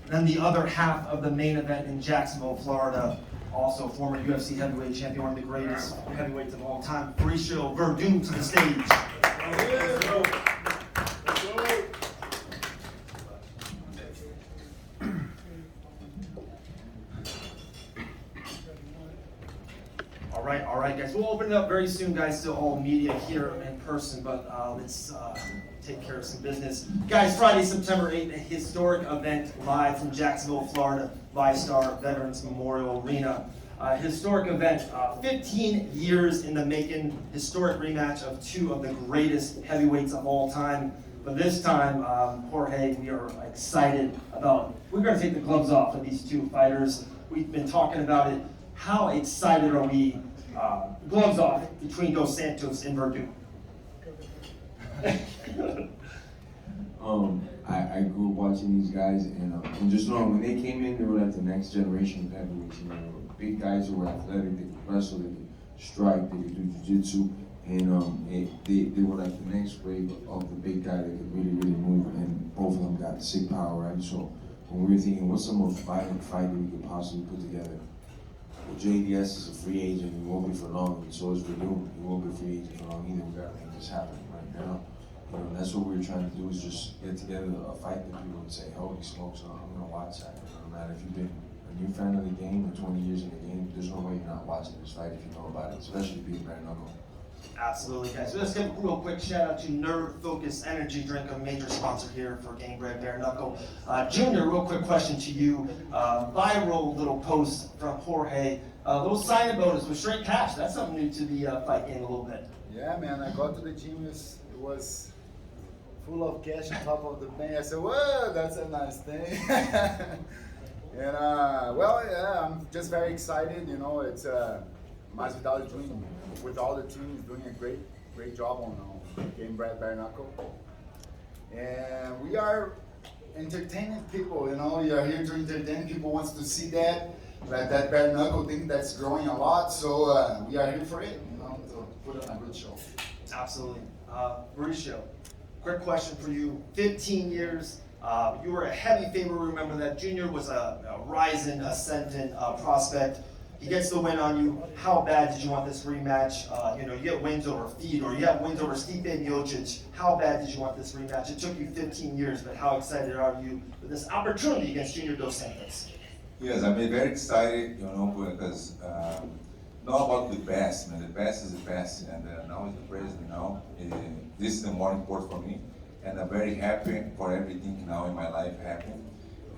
Then the other half of the main event in Jacksonville, Florida, also former UFC heavyweight champion, one of the greatest heavyweights of all time, Mauricio Werdum to the stage. All right, guys. We'll open it up very soon, guys, to all media here in person, but let's take care of some business. Guys, Friday, September 8th, a historic event live from Jacksonville, Florida, VyStar Veterans Memorial Arena. Historic event, 15 years in the making, historic rematch of two of the greatest heavyweights of all time. But this time, Jorge, we are excited about, we're going to take the gloves off of these two fighters. We've been talking about it. How excited are we? Gloves off between Dos Santos and Werdum. I grew up watching these guys, and just knowing when they came in, they were like the next generation of heavyweights. You know, big guys who were athletic, they could wrestle, they could strike, they could do jiu-jitsu, and they were like the next wave of the big guy that could really, really move, and both of them got sick power, right? So when we were thinking, what's the most violent fight that we could possibly put together? Well, JDS is a free agent, he won't be for long, and so is Werdum. He won't be a free agent for long either. We gotta make this happen right now. You know, and that's what we were trying to do, is just get together a fight that people would say, holy smokes, I'm gonna watch that. No matter if you've been a new fan of the game or 20 years in the game, there's no way you're not watching this fight if you know about it, especially being bare knuckle. Absolutely, guys. So let's give a real quick shout out to Nerve Focus Energy Drink, a major sponsor here for Game Bread Bare Knuckle. Junior, real quick question to you. Viral little post from Jorge. Little signing bonus with straight cash. That's something new to the fight game a little bit. Yeah, man. I got to the gym. It was full of cash on top of the bank. I said, "Whoa, that's a nice thing." And well, yeah, I'm just very excited. You know, it's Masvidal is doing, with all the team, is doing a great job on Game Bread Bare Knuckle. And we are entertaining people. You know, we are here to entertain people. Wants to see that bare knuckle thing that's growing a lot. So we are here for it. You know, to put on a good show. Absolutely. Mauricio, quick question for you. 15 years. You were a heavy favorite. Remember that Junior was a rising, ascendant prospect. He gets the win on you. How bad did you want this rematch? You get wins over Fedor, you have wins over Stipe Miocic. How bad did you want this rematch? It took you 15 years, but how excited are you for this opportunity against Junior Dos Santos? Yes, I'm very excited, because not about the best, man. The best is the best, and now is the present now. This is the more important for me, and I'm very happy for everything now in my life happening.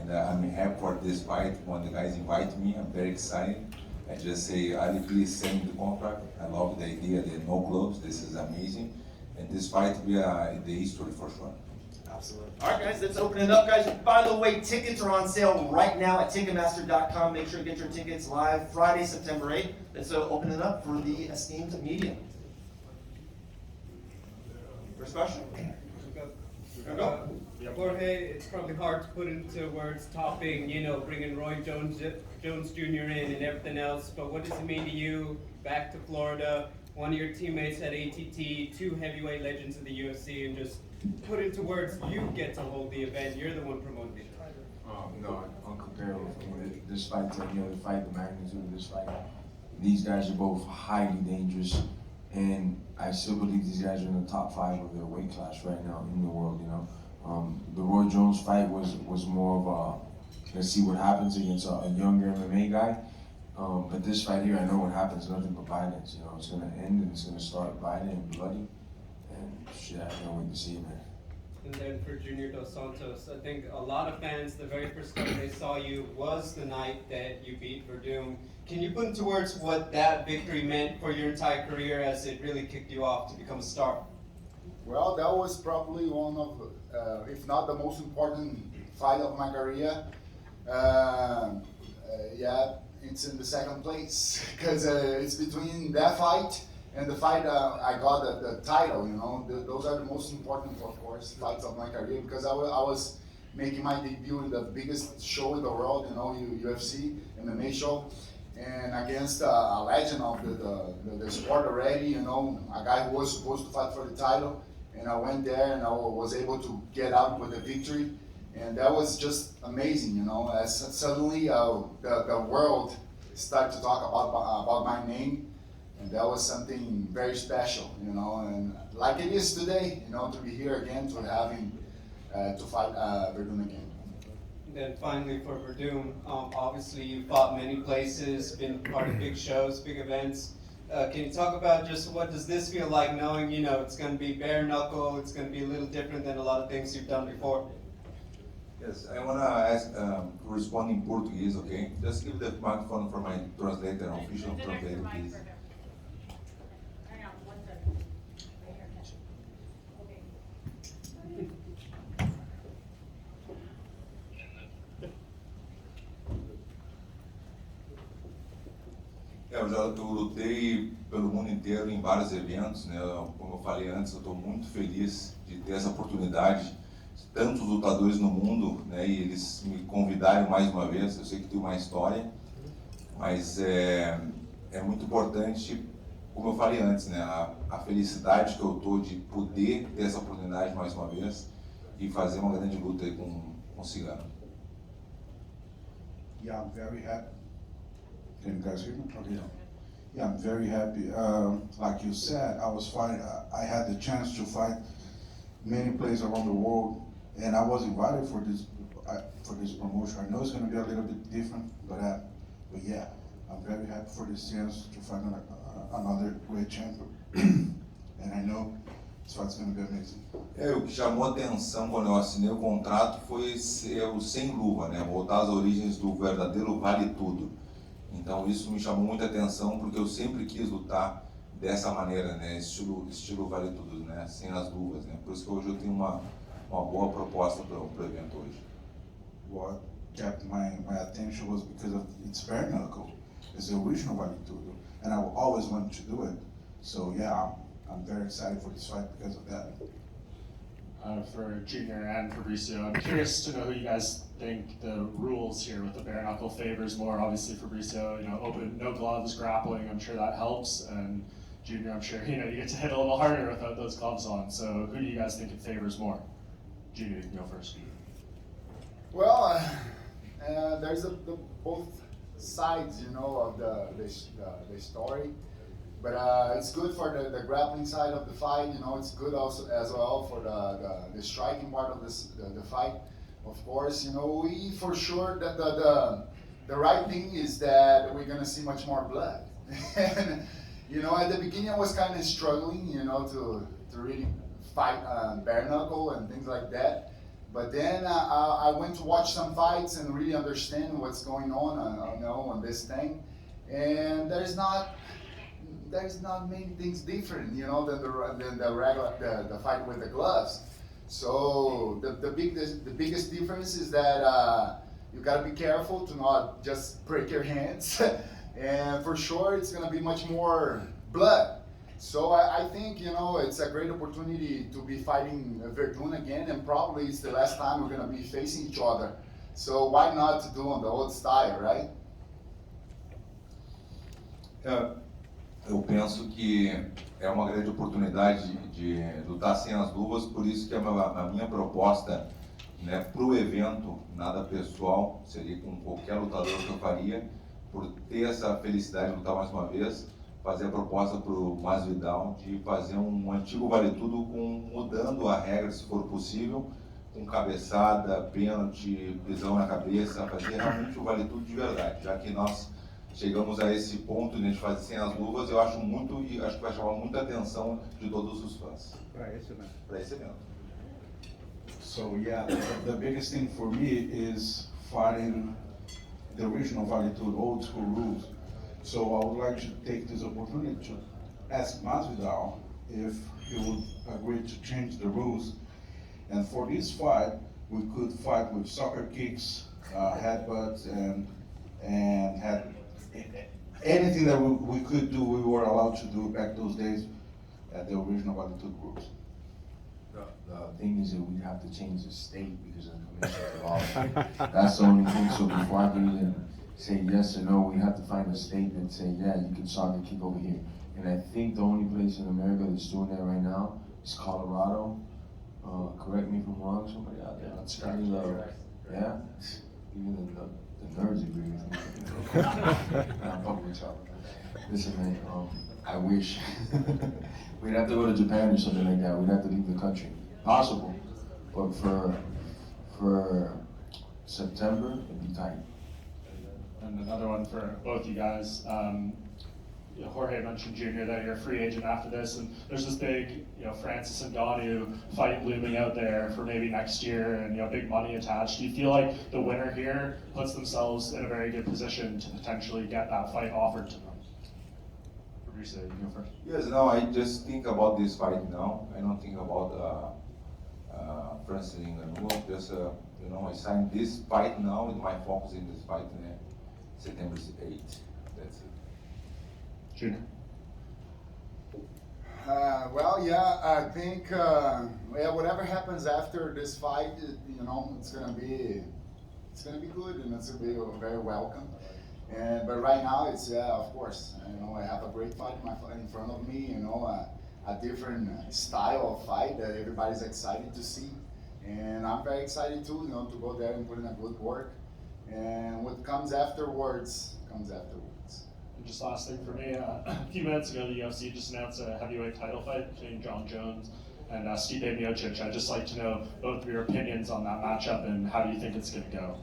And I'm happy for this fight. When the guys invite me, I'm very excited. I just say, Ali, please send me the contract. I love the idea that no gloves. This is amazing. And this fight will be in the history for sure. Absolutely. All right, guys, let's open it up, guys. By the way, tickets are on sale right now at Ticketmaster.com. Make sure to get your tickets live Friday, September 8th. Let's open it up for the esteemed media. First question? Jorge, it's probably hard to put into words topping, bringing Roy Jones Jr. in and everything else, but what does it mean to you, back to Florida, one of your teammates at ATT, two heavyweight legends of the UFC, and just put into words, you get to hold the event, you're the one promoting it. No, uncomparable. This fight to any other fight, the magnitude of this fight. These guys are both highly dangerous, and I still believe these guys are in the top 5 of their weight class right now in the world, The Roy Jones fight was more of a, let's see what happens against a younger MMA guy. But this fight here, I know what happens, nothing but violence. It's going to end and it's going to start violent and bloody. And shit, I can't wait to see it, man. And then for Junior Dos Santos, I think a lot of fans, the very first time they saw you was the night that you beat Werdum. Can you put into words what that victory meant for your entire career as it really kicked you off to become a star? Well, that was probably one of, if not the most important fight of my career. Yeah, it's in the second place because it's between that fight and the fight I got the title. Those are the most important, of course, fights of my career because I was making my debut in the biggest show in the world, UFC, MMA show, and against a legend of the sport already, a guy who was supposed to fight for the title. And I went there and I was able to get out with a victory. And that was just amazing, you know, as suddenly the world started to talk about my name, and that was something very special, you know, and like it is today, you know, to be here again, to having to fight Werdum again. And then finally for Werdum, obviously you fought many places, been part of big shows, big events. Can you talk about just what does this feel like, knowing, you know, it's going to be bare knuckle, it's going to be a little different than a lot of things you've done before? Yes, I want to ask to respond in Portuguese, okay? Just give the microphone for my translator, official translator, please. Hang on, 1 second. Okay. Eu lutei pelo mundo inteiro em vários eventos, né? Como eu falei antes, eu estou muito feliz de ter essa oportunidade. Tantos lutadores no mundo, né? E eles me convidaram mais uma vez. Eu sei que tem uma história, mas é muito importante, como eu falei antes, né? A felicidade que eu estou de poder ter essa oportunidade mais uma vez e fazer uma grande luta aí com o Cigano. Yeah, I'm very happy. Can you guys hear me? Okay. Yeah, I'm very happy. Like you said, I was fighting. I had the chance to fight many places around the world, and I was invited for this promotion. I know it's going to be a little bit different, but yeah, I'm very happy for this chance to fight another great champion, and I know this fight's going to be amazing. O que chamou a atenção quando eu assinei o contrato foi ser o sem luva, né? Voltar às origens do verdadeiro vale tudo. Então isso me chamou muita atenção porque eu sempre quis lutar dessa maneira, né? Estilo vale tudo, né? Sem as luvas, né? Por isso que hoje eu tenho uma boa proposta para o evento hoje. What kept my attention was because of its bare knuckle. It's the original vale tudo, and I always wanted to do it. So yeah, I'm very excited for this fight because of that. For Junior and Fabricio, I'm curious to know who you guys think the rules here with the bare knuckle favors more. Obviously, Fabricio, you know, open, no gloves, grappling. I'm sure that helps, and Junior, I'm sure you know you get to hit a little harder without those gloves on. So, who do you guys think it favors more? Junior, you can go first. Well, there's both sides, you know, of the story. But it's good for the grappling side of the fight. You know, it's good also as well for the striking part of the fight. Of course, you know, we for sure that the right thing is that we're gonna see much more blood. And you know, at the beginning I was kind of struggling, you know, to really fight bare knuckle and things like that. But then I went to watch some fights and really understand what's going on, you know, on this thing. And there's not many things different, you know, than the regular the fight with the gloves. So the biggest difference is that you gotta be careful to not just break your hands, and for sure it's gonna be much more blood. So I think, you know, it's a great opportunity to be fighting Werdum again, and probably it's the last time we're gonna be facing each other. So why not to do on the old style, right? Eu penso que é uma grande oportunidade de lutar sem as luvas, por isso que a minha proposta, né, para o evento, nada pessoal, seria com qualquer lutador que eu faria, por ter essa felicidade de lutar mais uma vez, fazer a proposta para o Masvidal de fazer um antigo vale-tudo mudando a regra, se for possível, com cabeçada, pênalti, prisão na cabeça, fazer realmente o vale-tudo de verdade, já que nós chegamos a esse ponto de a gente fazer sem as luvas, eu acho muito, e acho que vai chamar muita atenção de todos os fãs. Para esse evento. So yeah, the biggest thing for me is fighting the original vale tudo, old school rules. So I would like to take this opportunity to ask Masvidal if he would agree to change the rules. And for this fight, we could fight with soccer kicks, headbutts, and had anything that we could do, we were allowed to do back those days at the original vale tudo rules. The thing is that we have to change the state because of the commission's law. That's the only thing. So before I can even say yes or no, we have to find a state that say, yeah, you can soccer kick over here. And I think the only place in America that's doing that right now is Colorado. Correct me if I'm wrong, somebody out there. That's correct. Yeah? Even the nerds agree with me. Nah, I'm fucking with y'all. Listen, man, I wish we'd have to go to Japan or something like that. We'd have to leave the country. Possible, but for September, it'd be tight. And another one for both you guys. Jorge mentioned Junior that you're a free agent after this, and there's this big, Francis and Ngannou fight looming out there for maybe next year, and big money attached. Do you feel like the winner here puts themselves in a very good position to potentially get that fight offered to them? Fabricio, you go first. Yes, no, I just think about this fight now. I don't think about Francis Ngannou. Just I signed this fight now, with my focus in this fight September 8th. That's it. Junior. Well, yeah, I think whatever happens after this fight, it's gonna be good, and it's gonna be very welcome. But right now, it's of course, I have a great fight in front of me. A different style of fight that everybody's excited to see, and I'm very excited too. To go there and put in a good work, and what comes afterwards comes afterwards. And just last thing for me, a few minutes ago, the UFC just announced a heavyweight title fight between John Jones and Stipe Miocic. I'd just like to know both of your opinions on that matchup and how do you think it's going to go?